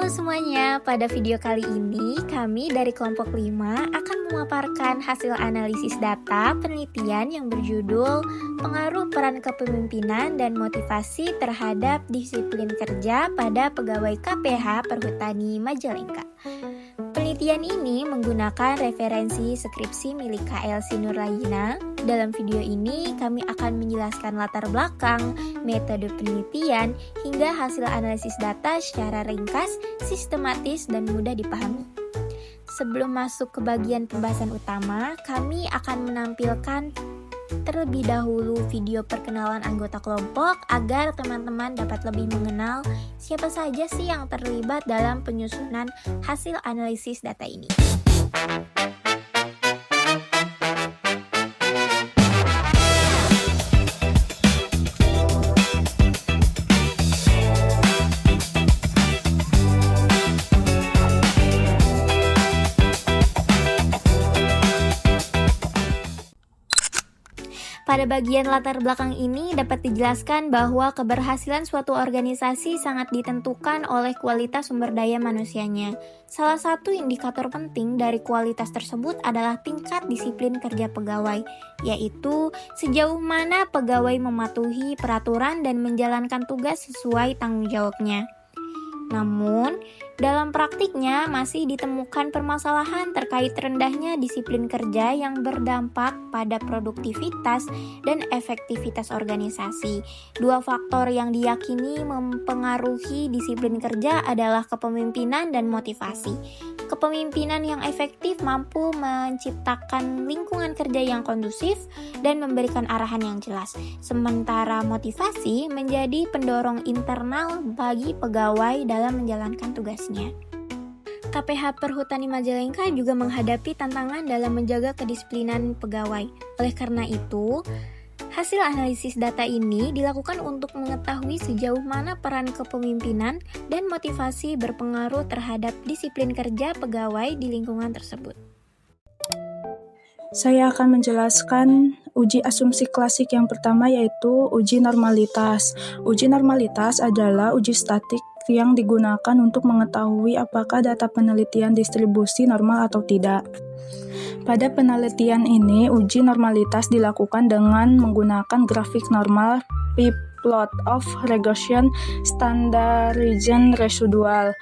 Halo semuanya, pada video kali ini kami dari kelompok 5 akan memaparkan hasil analisis data penelitian yang berjudul Pengaruh Peran Kepemimpinan dan Motivasi Terhadap Disiplin Kerja pada Pegawai KPH Perhutani Majalengka. Penelitian ini menggunakan referensi skripsi milik KLC Nurlayina. Dalam video ini kami akan menjelaskan latar belakang, metode penelitian, hingga hasil analisis data secara ringkas, sistematis, dan mudah dipahami. Sebelum masuk ke bagian pembahasan utama, kami akan menampilkan terlebih dahulu video perkenalan anggota kelompok agar teman-teman dapat lebih mengenal siapa saja sih yang terlibat dalam penyusunan hasil analisis data ini. Pada bagian latar belakang ini dapat dijelaskan bahwa keberhasilan suatu organisasi sangat ditentukan oleh kualitas sumber daya manusianya. Salah satu indikator penting dari kualitas tersebut adalah tingkat disiplin kerja pegawai, yaitu sejauh mana pegawai mematuhi peraturan dan menjalankan tugas sesuai tanggung jawabnya. Namun, dalam praktiknya masih ditemukan permasalahan terkait rendahnya disiplin kerja yang berdampak pada produktivitas dan efektivitas organisasi. Dua faktor yang diyakini mempengaruhi disiplin kerja adalah kepemimpinan dan motivasi. Kepemimpinan yang efektif mampu menciptakan lingkungan kerja yang kondusif dan memberikan arahan yang jelas. Sementara motivasi menjadi pendorong internal bagi pegawai dalam menjalankan tugasnya. KPH Perhutani Majalengka juga menghadapi tantangan dalam menjaga kedisiplinan pegawai. Oleh karena itu, hasil analisis data ini dilakukan untuk mengetahui sejauh mana peran kepemimpinan dan motivasi berpengaruh terhadap disiplin kerja pegawai di lingkungan tersebut. Saya akan menjelaskan uji asumsi klasik yang pertama, yaitu uji normalitas. Uji normalitas adalah uji statik yang digunakan untuk mengetahui apakah data penelitian distribusi normal atau tidak. Pada penelitian ini, uji normalitas dilakukan dengan menggunakan grafik normal p-plot of regression standard region residual.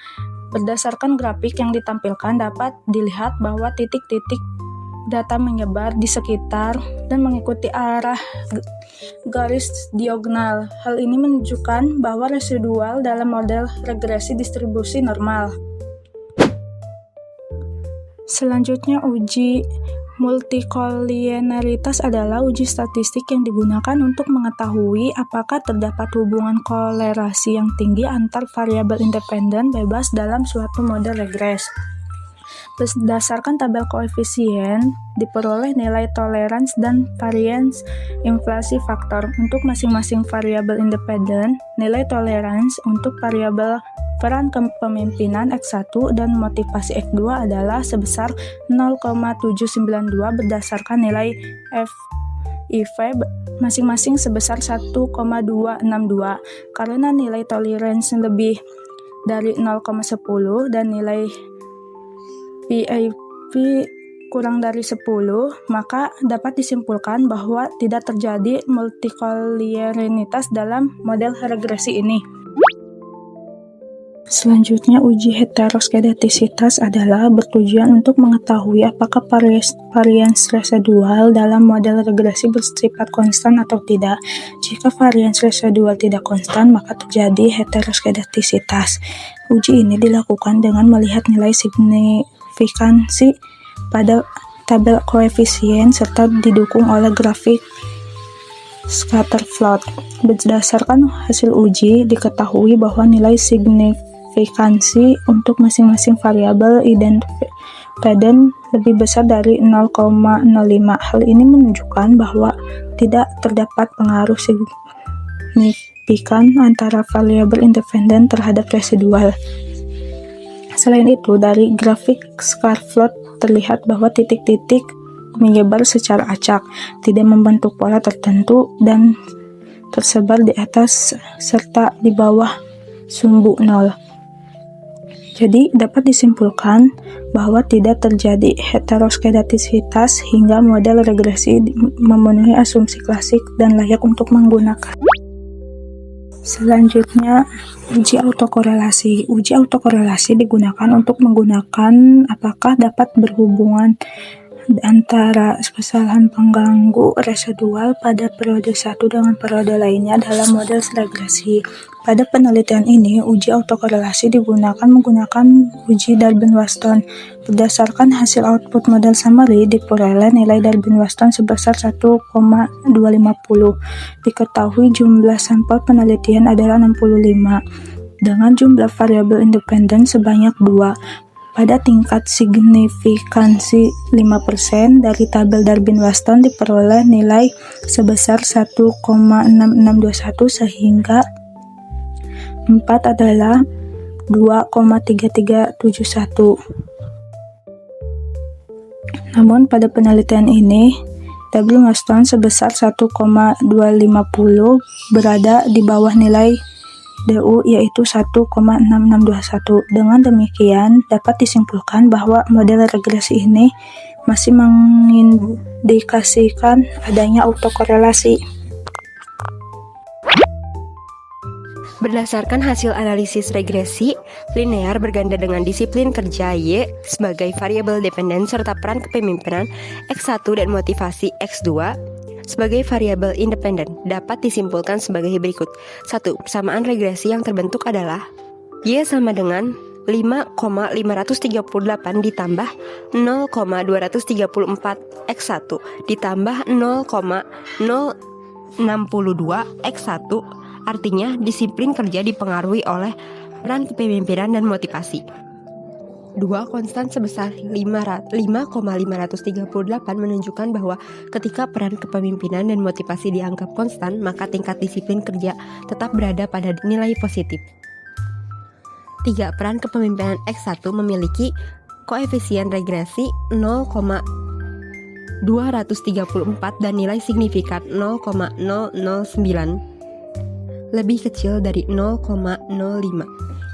Berdasarkan grafik yang ditampilkan dapat dilihat bahwa titik-titik data menyebar di sekitar dan mengikuti arah garis diagonal. Hal ini menunjukkan bahwa residual dalam model regresi distribusi normal. Selanjutnya, uji multikolinearitas adalah uji statistik yang digunakan untuk mengetahui apakah terdapat hubungan kolerasi yang tinggi antar variabel independen bebas dalam suatu model regres. Berdasarkan tabel koefisien, diperoleh nilai tolerans dan varians inflasi faktor. Untuk masing-masing variabel independen, nilai tolerans untuk variabel peran kepemimpinan X1 dan motivasi X2 adalah sebesar 0,792 berdasarkan nilai FIV masing-masing sebesar 1,262. Karena nilai tolerans lebih dari 0,10 dan nilai PIV kurang dari 10, maka dapat disimpulkan bahwa tidak terjadi multikolinearitas dalam model regresi ini. Selanjutnya, uji heteroskedastisitas adalah bertujuan untuk mengetahui apakah varians residual dalam model regresi bersifat konstan atau tidak. Jika varians residual tidak konstan, maka terjadi heteroskedastisitas. Uji ini dilakukan dengan melihat nilai signifikansi pada tabel koefisien serta didukung oleh grafik scatter plot. Berdasarkan hasil uji, diketahui bahwa nilai signifikansi untuk masing-masing variabel independen lebih besar dari 0,05. Hal ini menunjukkan bahwa tidak terdapat pengaruh signifikan antara variabel independen terhadap residual. Selain itu, dari grafik scatter plot terlihat bahwa titik-titik menyebar secara acak, tidak membentuk pola tertentu, dan tersebar di atas serta di bawah sumbu nol. Jadi dapat disimpulkan bahwa tidak terjadi heteroskedastisitas hingga model regresi memenuhi asumsi klasik dan layak untuk menggunakan. Selanjutnya, uji autokorelasi. Uji autokorelasi digunakan untuk menggunakan apakah dapat berhubungan antara kesalahan pengganggu residual pada periode satu dengan periode lainnya dalam model regresi. Pada penelitian ini, uji autokorelasi digunakan menggunakan uji Darwin-Waston. Berdasarkan hasil output model summary, diperoleh nilai Darwin-Waston sebesar 1,250. Diketahui jumlah sampel penelitian adalah 65, dengan jumlah variabel independen sebanyak 2. Pada tingkat signifikansi 5% dari tabel Darwin-Waston diperoleh nilai sebesar 1,6621 sehingga 4 adalah 2,3371. Namun pada penelitian ini, Darwin-Waston sebesar 1,250 berada di bawah nilai DU yaitu 1,6621. Dengan demikian, dapat disimpulkan bahwa model regresi ini masih mengindikasikan adanya autokorelasi. Berdasarkan hasil analisis regresi, linear berganda dengan disiplin kerja Y sebagai variabel dependen serta peran kepemimpinan X1 dan motivasi X2 sebagai variabel independen dapat disimpulkan sebagai berikut. 1. Persamaan regresi yang terbentuk adalah Y sama dengan 5,538 ditambah 0,234 X1 ditambah 0,062 X1. Artinya disiplin kerja dipengaruhi oleh peran kepemimpinan dan motivasi. 2. Konstan sebesar 5,538 menunjukkan bahwa ketika peran kepemimpinan dan motivasi dianggap konstan, maka tingkat disiplin kerja tetap berada pada nilai positif. 3. Peran kepemimpinan X1 memiliki koefisien regresi 0,234 dan nilai signifikan 0,009 lebih kecil dari 0,05.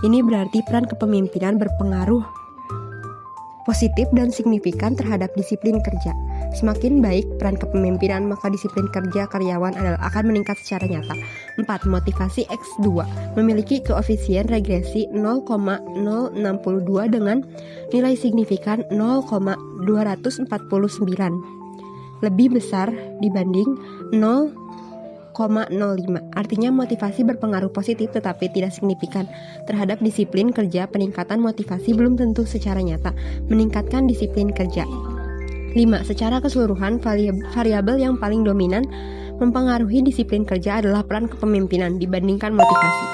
Ini berarti peran kepemimpinan berpengaruh positif dan signifikan terhadap disiplin kerja. Semakin baik peran kepemimpinan, maka disiplin kerja karyawan akan meningkat secara nyata. 4. Motivasi X2 memiliki koefisien regresi 0,062 dengan nilai signifikan 0,249 lebih besar dibanding 0,05. Artinya motivasi berpengaruh positif tetapi tidak signifikan terhadap disiplin kerja. Peningkatan motivasi belum tentu secara nyata meningkatkan disiplin kerja. 5. Secara keseluruhan, variabel yang paling dominan mempengaruhi disiplin kerja adalah peran kepemimpinan dibandingkan motivasi.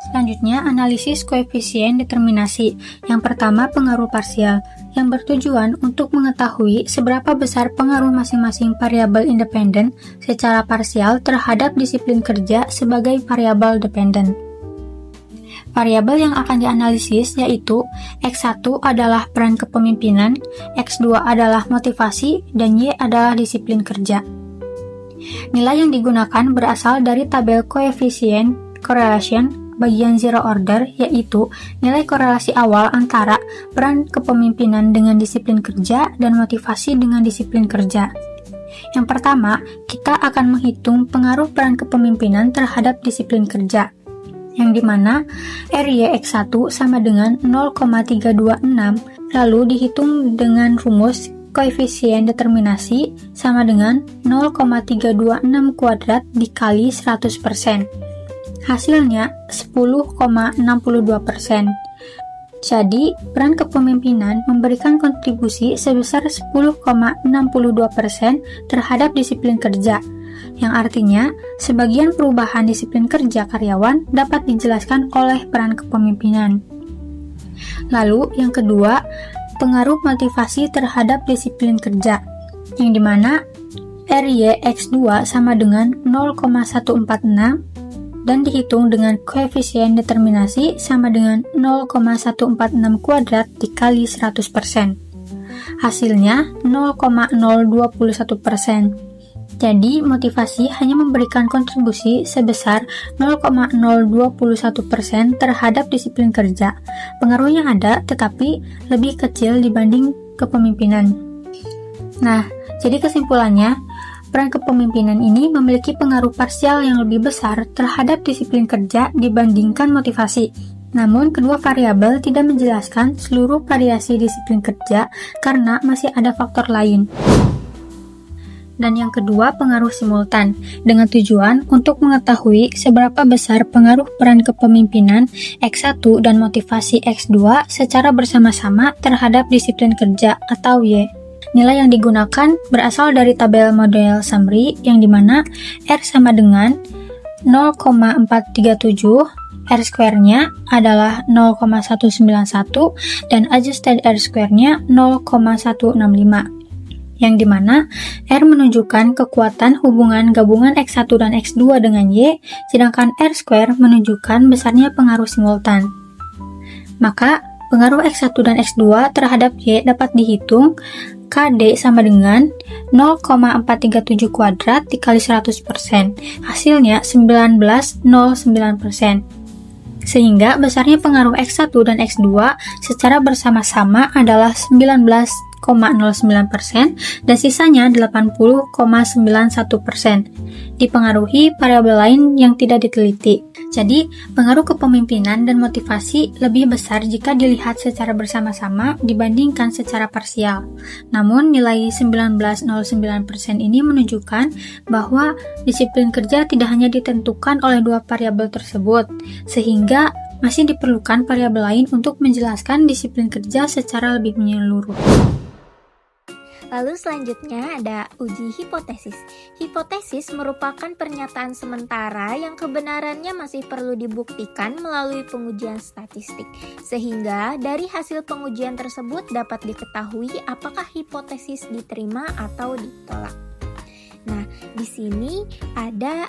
Selanjutnya, analisis koefisien determinasi. Yang pertama, pengaruh parsial, yang bertujuan untuk mengetahui seberapa besar pengaruh masing-masing variabel independen secara parsial terhadap disiplin kerja sebagai variabel dependen. Variabel yang akan dianalisis yaitu X1 adalah peran kepemimpinan, X2 adalah motivasi, dan Y adalah disiplin kerja. Nilai yang digunakan berasal dari tabel koefisien correlation bagian zero order, yaitu nilai korelasi awal antara peran kepemimpinan dengan disiplin kerja dan motivasi dengan disiplin kerja. Yang pertama, kita akan menghitung pengaruh peran kepemimpinan terhadap disiplin kerja, yang dimana RYX1 sama dengan 0,326, lalu dihitung dengan rumus koefisien determinasi sama dengan 0,326 kuadrat dikali 100%. Hasilnya 10,62%. Jadi, peran kepemimpinan memberikan kontribusi sebesar 10,62% terhadap disiplin kerja, yang artinya sebagian perubahan disiplin kerja karyawan dapat dijelaskan oleh peran kepemimpinan. Lalu, yang kedua, pengaruh motivasi terhadap disiplin kerja, yang dimana RYX2 sama dengan 0,146 dan dihitung dengan koefisien determinasi sama dengan 0,146 kuadrat dikali 100%. Hasilnya 0,021%. Jadi, motivasi hanya memberikan kontribusi sebesar 0,021% terhadap disiplin kerja, Pengaruhnya ada, tetapi lebih kecil dibanding kepemimpinan. Nah, jadi kesimpulannya, peran kepemimpinan ini memiliki pengaruh parsial yang lebih besar terhadap disiplin kerja dibandingkan motivasi. Namun, kedua variabel tidak menjelaskan seluruh variasi disiplin kerja karena masih ada faktor lain. Dan yang kedua, pengaruh simultan, dengan tujuan untuk mengetahui seberapa besar pengaruh peran kepemimpinan X1 dan motivasi X2 secara bersama-sama terhadap disiplin kerja atau Y. Nilai yang digunakan berasal dari tabel model summary yang dimana R sama dengan 0,437, R square-nya adalah 0,191 dan adjusted R square-nya 0,165. Yang dimana R menunjukkan kekuatan hubungan gabungan X1 dan X2 dengan Y, sedangkan R square menunjukkan besarnya pengaruh simultan. Maka, pengaruh X1 dan X2 terhadap Y dapat dihitung KD sama dengan 0,437 kuadrat dikali 100%, hasilnya 19,09%. Sehingga besarnya pengaruh X1 dan X2 secara bersama-sama adalah 19,09% dan sisanya 80,91%. Dipengaruhi variabel lain yang tidak diteliti. Jadi, pengaruh kepemimpinan dan motivasi lebih besar jika dilihat secara bersama-sama dibandingkan secara parsial. Namun, nilai 19,09% ini menunjukkan bahwa disiplin kerja tidak hanya ditentukan oleh dua variabel tersebut, sehingga masih diperlukan variabel lain untuk menjelaskan disiplin kerja secara lebih menyeluruh. Lalu selanjutnya ada uji hipotesis. Hipotesis merupakan pernyataan sementara yang kebenarannya masih perlu dibuktikan melalui pengujian statistik. Sehingga dari hasil pengujian tersebut dapat diketahui apakah hipotesis diterima atau ditolak. Nah, di sini ada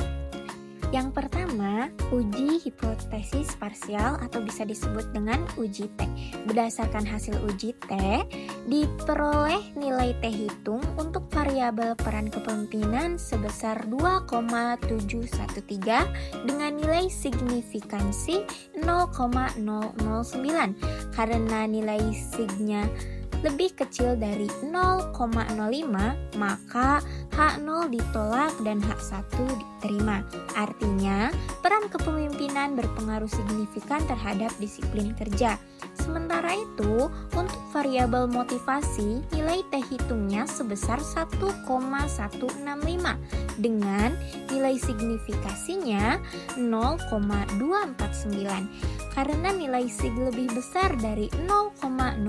yang pertama, uji hipotesis parsial atau bisa disebut dengan uji T. Berdasarkan hasil uji T, diperoleh nilai T hitung untuk variabel peran kepemimpinan sebesar 2,713 dengan nilai signifikansi 0,009. Karena nilai signya lebih kecil dari 0,05, maka H0 ditolak dan H1 diterima. Artinya, peran kepemimpinan berpengaruh signifikan terhadap disiplin kerja. Sementara itu, untuk variabel motivasi, nilai T hitungnya sebesar 1,165 dengan nilai signifikasinya 0,249. Karena nilai sig lebih besar dari 0,05,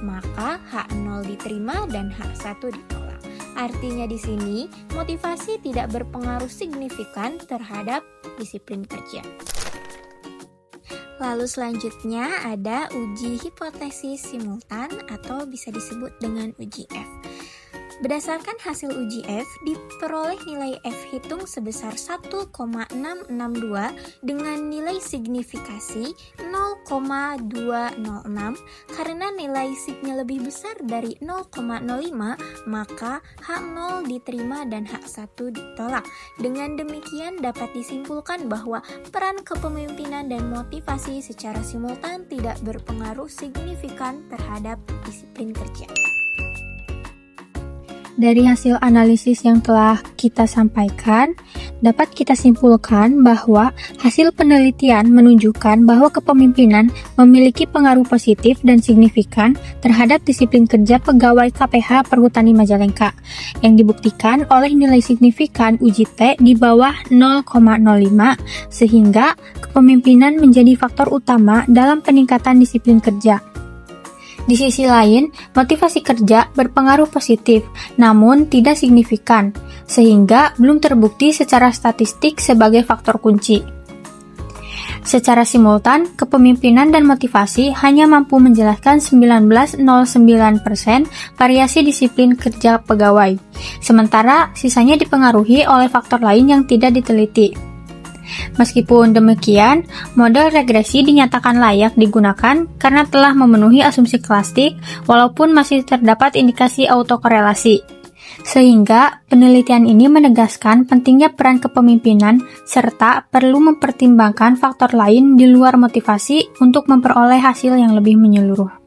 maka H0 diterima dan H1 ditolak. Artinya di sini motivasi tidak berpengaruh signifikan terhadap disiplin kerja. Lalu selanjutnya ada uji hipotesis simultan atau bisa disebut dengan uji F. Berdasarkan hasil uji F, diperoleh nilai F hitung sebesar 1,662 dengan nilai signifikasi 0,206. Karena nilai signya lebih besar dari 0,05, maka H0 diterima dan H1 ditolak. Dengan demikian dapat disimpulkan bahwa peran kepemimpinan dan motivasi secara simultan tidak berpengaruh signifikan terhadap disiplin kerja. Dari hasil analisis yang telah kita sampaikan, dapat kita simpulkan bahwa hasil penelitian menunjukkan bahwa kepemimpinan memiliki pengaruh positif dan signifikan terhadap disiplin kerja pegawai KPH Perhutani Majalengka, yang dibuktikan oleh nilai signifikan uji T di bawah 0,05, sehingga kepemimpinan menjadi faktor utama dalam peningkatan disiplin kerja. Di sisi lain, motivasi kerja berpengaruh positif, namun tidak signifikan, sehingga belum terbukti secara statistik sebagai faktor kunci. Secara simultan, kepemimpinan dan motivasi hanya mampu menjelaskan 19,09% variasi disiplin kerja pegawai, sementara sisanya dipengaruhi oleh faktor lain yang tidak diteliti. Meskipun demikian, model regresi dinyatakan layak digunakan karena telah memenuhi asumsi klasik walaupun masih terdapat indikasi autokorelasi. Sehingga penelitian ini menegaskan pentingnya peran kepemimpinan serta perlu mempertimbangkan faktor lain di luar motivasi untuk memperoleh hasil yang lebih menyeluruh.